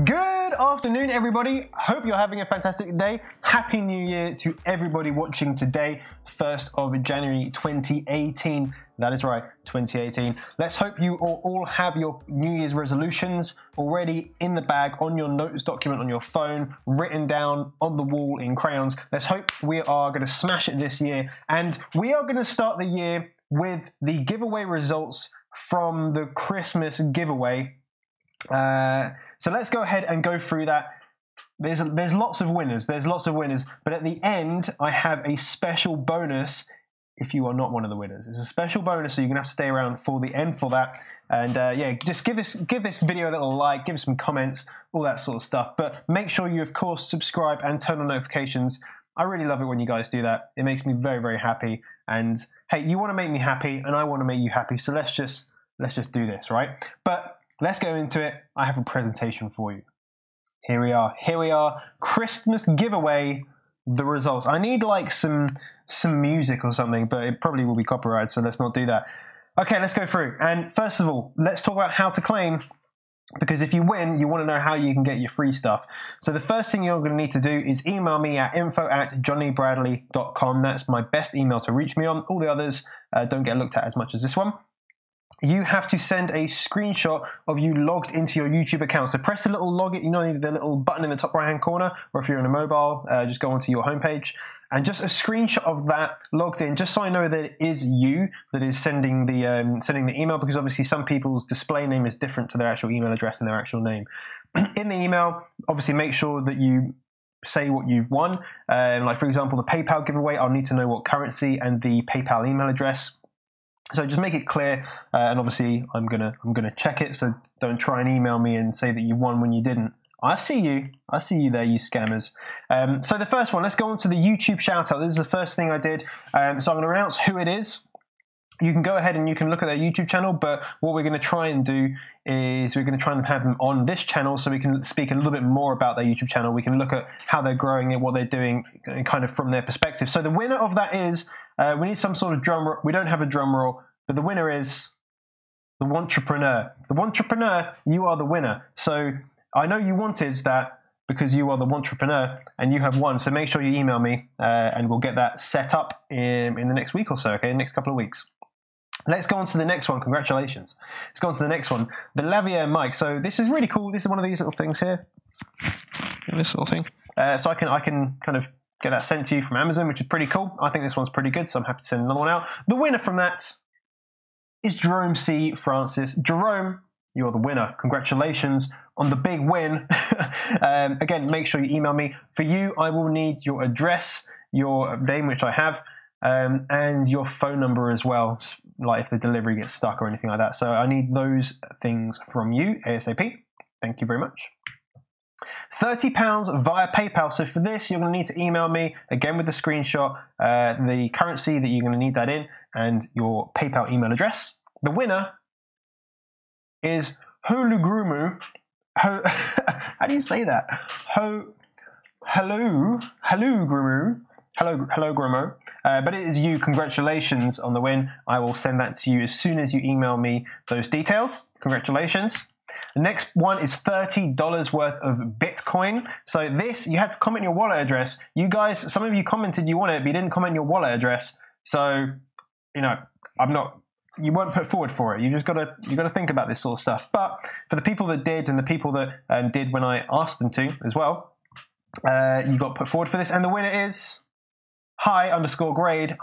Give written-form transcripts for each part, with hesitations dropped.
Good afternoon, everybody. Hope you're having a fantastic day. Happy New Year to everybody watching today, 1st of January 2018. That is right, 2018. Let's hope you all have your New Year's resolutions already in the bag, on your notes document, on your phone, written down on the wall in crayons. Let's hope we are going to smash it this year. And we are going to start the year with the giveaway results from the Christmas giveaway. So let's go ahead and go through that. There's lots of winners. There's lots of winners. But at the end, I have a special bonus if you are not one of the winners. It's a special bonus, so you're going to have to stay around for the end for that. And yeah, just give this video a little like, give some comments, all that sort of stuff. But make sure you, of course, subscribe and turn on notifications. I really love it when you guys do that. It makes me very, very happy. And hey, you want to make me happy, and I want to make you happy. So let's just do this, right? But let's go into it. I have a presentation for you. Here we are. Christmas giveaway, the results. I need like some music or something, but it probably will be copyrighted, so let's not do that. Okay, let's go through. And first of all, let's talk about how to claim, because if you win, you want to know how you can get your free stuff. So the first thing you're going to need to do is email me at info@johnnybradley.com. That's my best email to reach me on. All the others don't get looked at as much as this one. You have to send a screenshot of you logged into your YouTube account. So press the little login, you know, the little button in the top right hand corner, or if you're on a mobile, just go onto your homepage and just a screenshot of that logged in, just so I know that it is you that is sending the email, because obviously some people's display name is different to their actual email address and their actual name. In the email, obviously make sure that you say what you've won. Like for example, the PayPal giveaway, I'll need to know what currency and the PayPal email address. So just make it clear, and obviously I'm gonna check it. So don't try and email me and say that you won when you didn't. I see you there, you scammers. So the first one, let's go on to the YouTube shout out. This is the first thing I did. So I'm going to announce who it is. You can go ahead and you can look at their YouTube channel, but what we're going to try and do is we're going to try and have them on this channel so we can speak a little bit more about their YouTube channel. We can look at how they're growing it, what they're doing, kind of from their perspective. So the winner of that is, we need some sort of drum roll. We don't have a drum roll, but the winner is the Wantrepreneur. The Wantrepreneur, you are the winner. So I know you wanted that because you are the Wantrepreneur and you have won. So make sure you email me and we'll get that set up in the next week or so, okay, next couple of weeks. Let's go on to the next one. Congratulations. Let's go on to the next one. The Lavalier mic. So this is really cool. This is one of these little things here. This little thing. So I can kind of get that sent to you from Amazon, which is pretty cool. I think this one's pretty good, so I'm happy to send another one out. The winner from that is Jerome C. Francis. Jerome, you're the winner. Congratulations on the big win. Again, make sure you email me. For you, I will need your address, your name, which I have, and your phone number as well, like if the delivery gets stuck or anything like that. So I need those things from you ASAP. Thank you very much. £30 via PayPal. So for this, you're going to need to email me again with the screenshot, the currency that you're going to need that in, and your PayPal email address. The winner is Holugrumu. How do you say that? Hello Grumu. Hello Grumo. But it is you. Congratulations on the win. I will send that to you as soon as you email me those details. Congratulations. The next one is $30 worth of Bitcoin. So this, you had to comment your wallet address. You guys, some of you commented you want it, but you didn't comment your wallet address. So, you know, you weren't put forward for it. You gotta think about this sort of stuff. But for the people that did, and the people that did when I asked them to as well, you got put forward for this. And the winner is hi_grade_J.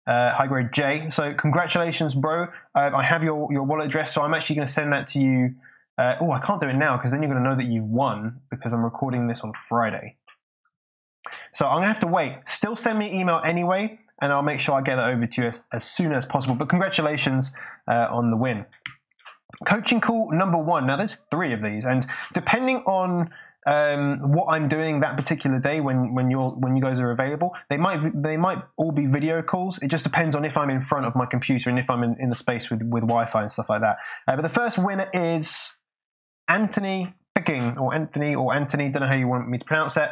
High grade J. So congratulations, bro. I have your wallet address, so I'm actually going to send that to you. Oh, I can't do it now because then you're going to know that you've won, because I'm recording this on Friday. So I'm going to have to wait. Still send me an email anyway, and I'll make sure I get that over to you as soon as possible. But congratulations on the win. Coaching call number 1. Now there's 3 of these, and depending on what I'm doing that particular day when you guys are available, they might all be video calls. It just depends on if I'm in front of my computer and if I'm in the space with Wi-Fi and stuff like that. But the first winner is Anthony Picking, or Anthony, don't know how you want me to pronounce it.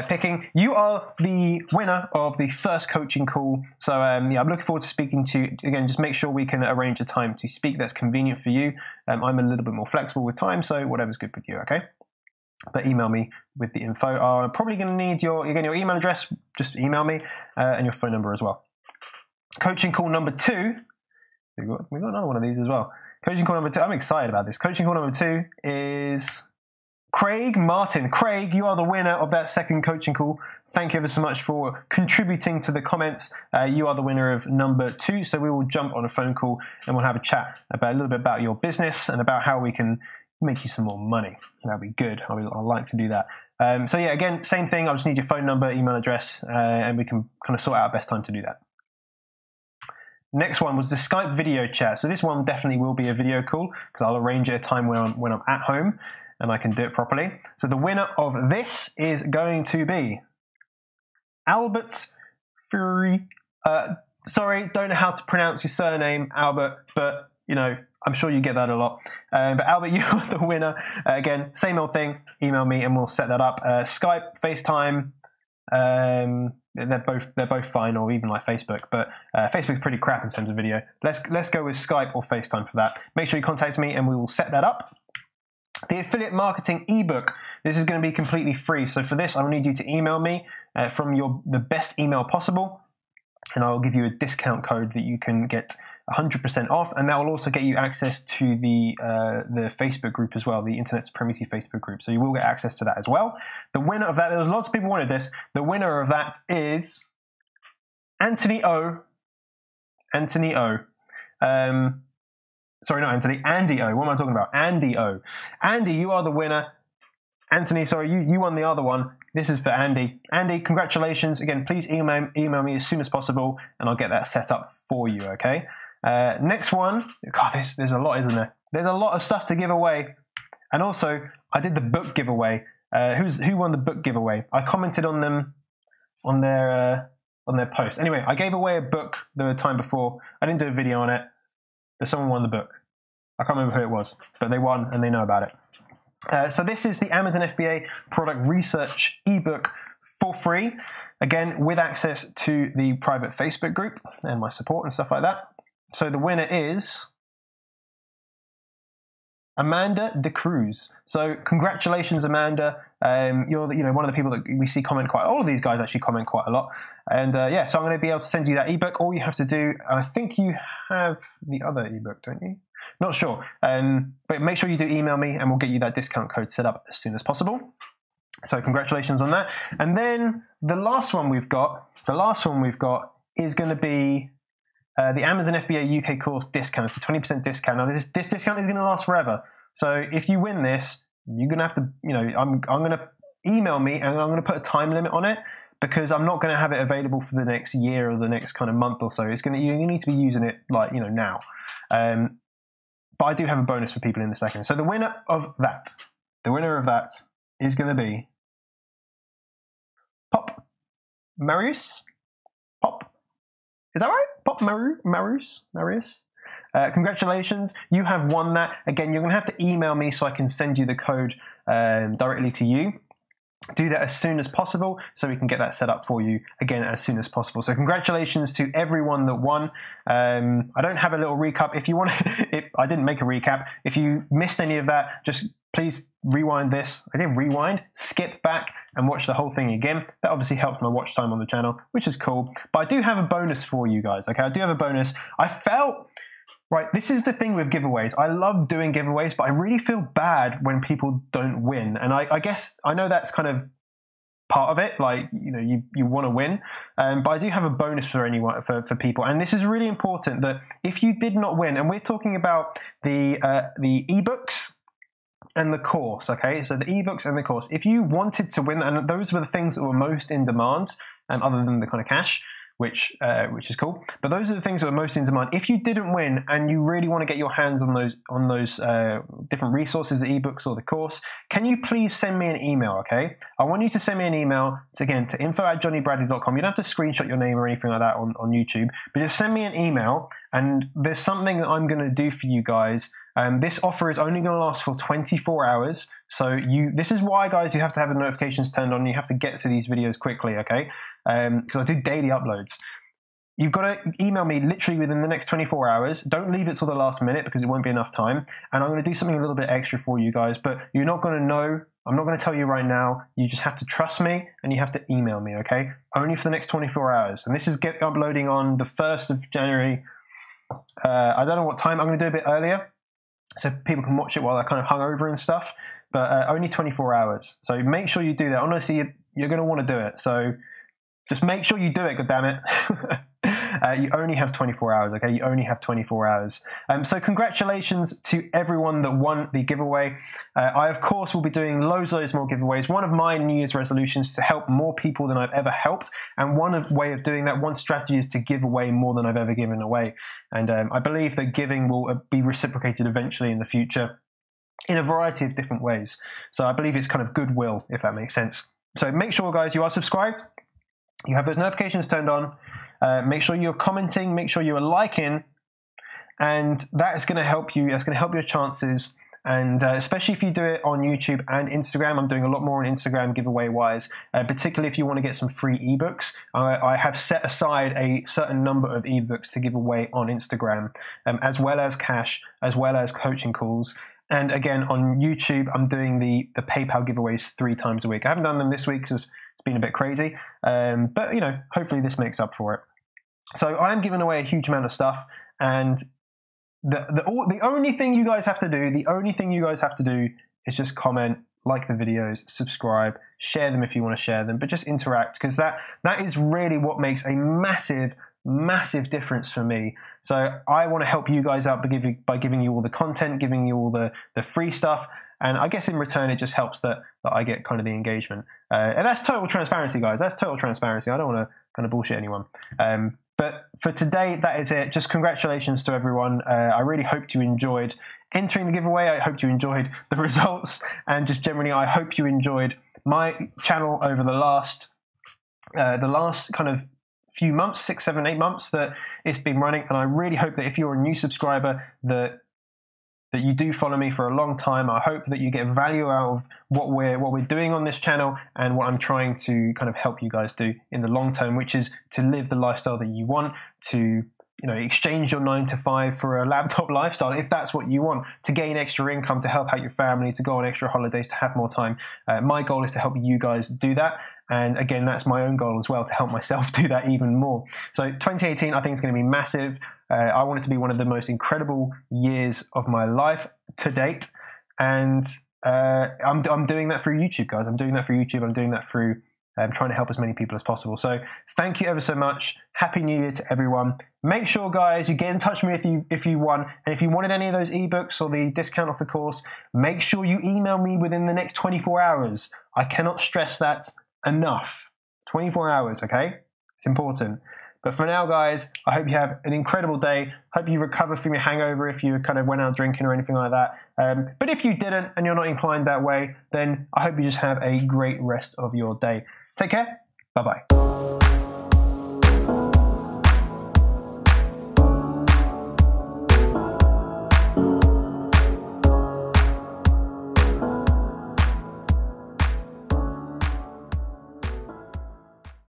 Picking, you are the winner of the first coaching call. So yeah, I'm looking forward to speaking to you. Again, just make sure we can arrange a time to speak that's convenient for you. I'm a little bit more flexible with time, so whatever's good with you, okay? But email me with the info. I'm probably going to need your email address. Just email me and your phone number as well. Coaching call number 2. We've got another one of these as well. Coaching call number 2. I'm excited about this. Coaching call number 2 is Craig Martin. Craig, you are the winner of that second coaching call. Thank you ever so much for contributing to the comments. You are the winner of number 2. So we will jump on a phone call and we'll have a chat about a little bit about your business and about how we can make you some more money. That'd be good. I'd like to do that. So yeah, again, same thing. I just need your phone number, email address, and we can kind of sort out best time to do that. Next one was the Skype video chat. So this one definitely will be a video call because I'll arrange it a time when I'm at home and I can do it properly. So the winner of this is going to be Albert Fury. Sorry, don't know how to pronounce your surname, Albert, but you know, I'm sure you get that a lot. But Albert, you are the winner. Again, same old thing. Email me and we'll set that up. Skype, FaceTime, they're both fine, or even like Facebook. But Facebook's pretty crap in terms of video. Let's go with Skype or FaceTime for that. Make sure you contact me and we will set that up. The affiliate marketing ebook. This is going to be completely free. So for this, I will need you to email me from the best email possible, and I will give you a discount code that you can get 100% off, and that will also get you access to the Facebook group as well, the Internet Supremacy Facebook group. So you will get access to that as well. The winner of that, there was lots of people wanted this. The winner of that is Anthony O. Anthony O. Sorry, not Anthony. Andy O. What am I talking about? Andy O. Andy, you are the winner. Anthony, sorry, you won the other one. This is for Andy. Andy, congratulations. Again, please email me as soon as possible, and I'll get that set up for you, okay? Next one. God, there's a lot, isn't there? There's a lot of stuff to give away. And also, I did the book giveaway. Who won the book giveaway? I commented on them, on their post. Anyway, I gave away a book the time before. I didn't do a video on it, but someone won the book. I can't remember who it was, but they won and they know about it. So this is the Amazon FBA product research ebook for free, again with access to the private Facebook group and my support and stuff like that. So the winner is Amanda De Cruz. So congratulations, Amanda. You're one of the people that we see comment quite. All of these guys actually comment quite a lot, and yeah. So I'm going to be able to send you that ebook. All you have to do, I think you have the other ebook, don't you? Not sure, but make sure you do email me, and we'll get you that discount code set up as soon as possible. So congratulations on that. And then the last one we've got is going to be the Amazon FBA UK course discount. It's a 20% discount. Now this discount is going to last forever. So if you win this, you're going to have to, I'm going to email me and I'm going to put a time limit on it, because I'm not going to have it available for the next year or the next kind of month or so. You need to be using it like, now. But I do have a bonus for people in a second. So the winner of that is going to be Pop Marius. Pop. Is that right? Pop Marius. Congratulations. You have won that. Again, you're going to have to email me so I can send you the code directly to you. Do that as soon as possible so we can get that set up for you again as soon as possible. So congratulations to everyone that won. I don't have a little recap. If you want, I didn't make a recap. If you missed any of that, just please rewind this. I did rewind, skip back and watch the whole thing again. That obviously helped my watch time on the channel, which is cool. But I do have a bonus for you guys. Okay, I do have a bonus. I felt, right, this is the thing with giveaways. I love doing giveaways, but I really feel bad when people don't win. And I guess, I know that's kind of part of it, like, you want to win. But I do have a bonus for anyone, for people. And this is really important, that if you did not win, and we're talking about the ebooks and the course, okay? So the ebooks and the course. If you wanted to win, and those were the things that were most in demand, other than the kind of cash, which is cool. But those are the things that are most in demand. If you didn't win and you really want to get your hands on those different resources, the ebooks or the course, can you please send me an email, okay? I want you to send me an email, to info@johnnybradley.com. You don't have to screenshot your name or anything like that on YouTube, but just send me an email, and there's something that I'm going to do for you guys This offer is only going to last for 24 hours. So this is why, guys, you have to have the notifications turned on. You have to get to these videos quickly, okay? Because I do daily uploads. You've got to email me literally within the next 24 hours. Don't leave it till the last minute because it won't be enough time. And I'm going to do something a little bit extra for you guys, but you're not going to know. I'm not going to tell you right now. You just have to trust me and you have to email me, okay? Only for the next 24 hours. And this is uploading on the 1st of January. I don't know what time. I'm going to do a bit earlier so people can watch it while they're kind of hungover and stuff. But only 24 hours. So make sure you do that. Honestly, you're going to want to do it. So just make sure you do it, goddammit. You only have 24 hours, okay? You only have 24 hours. So congratulations to everyone that won the giveaway. I, of course, will be doing loads more giveaways. One of my New Year's resolutions is to help more people than I've ever helped. And one way of doing that, one strategy is to give away more than I've ever given away. And I believe that giving will be reciprocated eventually in the future in a variety of different ways. So I believe it's kind of goodwill, if that makes sense. So make sure, guys, you are subscribed. You have those notifications turned on. Make sure you're commenting, make sure you're liking, and that is going to help you. That's going to help your chances, and especially if you do it on YouTube and Instagram. I'm doing a lot more on Instagram giveaway-wise, particularly if you want to get some free ebooks. I have set aside a certain number of ebooks to give away on Instagram, as well as cash, as well as coaching calls. And again, on YouTube, I'm doing the PayPal giveaways 3 times a week. I haven't done them this week because it's been a bit crazy, but you know, hopefully this makes up for it. So I am giving away a huge amount of stuff, and the only thing you guys have to do, is just comment, like the videos, subscribe, share them if you want to share them, but just interact, because that is really what makes a massive difference for me. So I want to help you guys out by giving you all the content, giving you all the free stuff. And I guess in return, it just helps that I get kind of the engagement. And that's total transparency, guys. That's total transparency. I don't want to kind of bullshit anyone. But for today, that is it. Just congratulations to everyone. I really hope you enjoyed entering the giveaway. I hope you enjoyed the results. And just generally, I hope you enjoyed my channel over the last kind of few months, 6, 7, 8 months that it's been running. And I really hope that if you're a new subscriber, that you do follow me for a long time. I hope that you get value out of what we're doing on this channel and what I'm trying to kind of help you guys do in the long term, which is to live the lifestyle that you want, to exchange your 9 to 5 for a laptop lifestyle if that's what you want, to gain extra income, to help out your family, to go on extra holidays, to have more time. My goal is to help you guys do that. And again, that's my own goal as well, to help myself do that even more. So 2018, I think is going to be massive. I want it to be one of the most incredible years of my life to date. And I'm doing that through YouTube, guys. I'm doing that through YouTube. I'm doing that through trying to help as many people as possible. So thank you ever so much. Happy New Year to everyone. Make sure, guys, you get in touch with me if you won. And if you wanted any of those ebooks or the discount off the course, make sure you email me within the next 24 hours. I cannot stress that enough. 24 hours, okay? It's important. But for now, guys, I hope you have an incredible day. Hope you recover from your hangover if you kind of went out drinking or anything like that. But if you didn't and you're not inclined that way, then I hope you just have a great rest of your day. Take care. Bye-bye.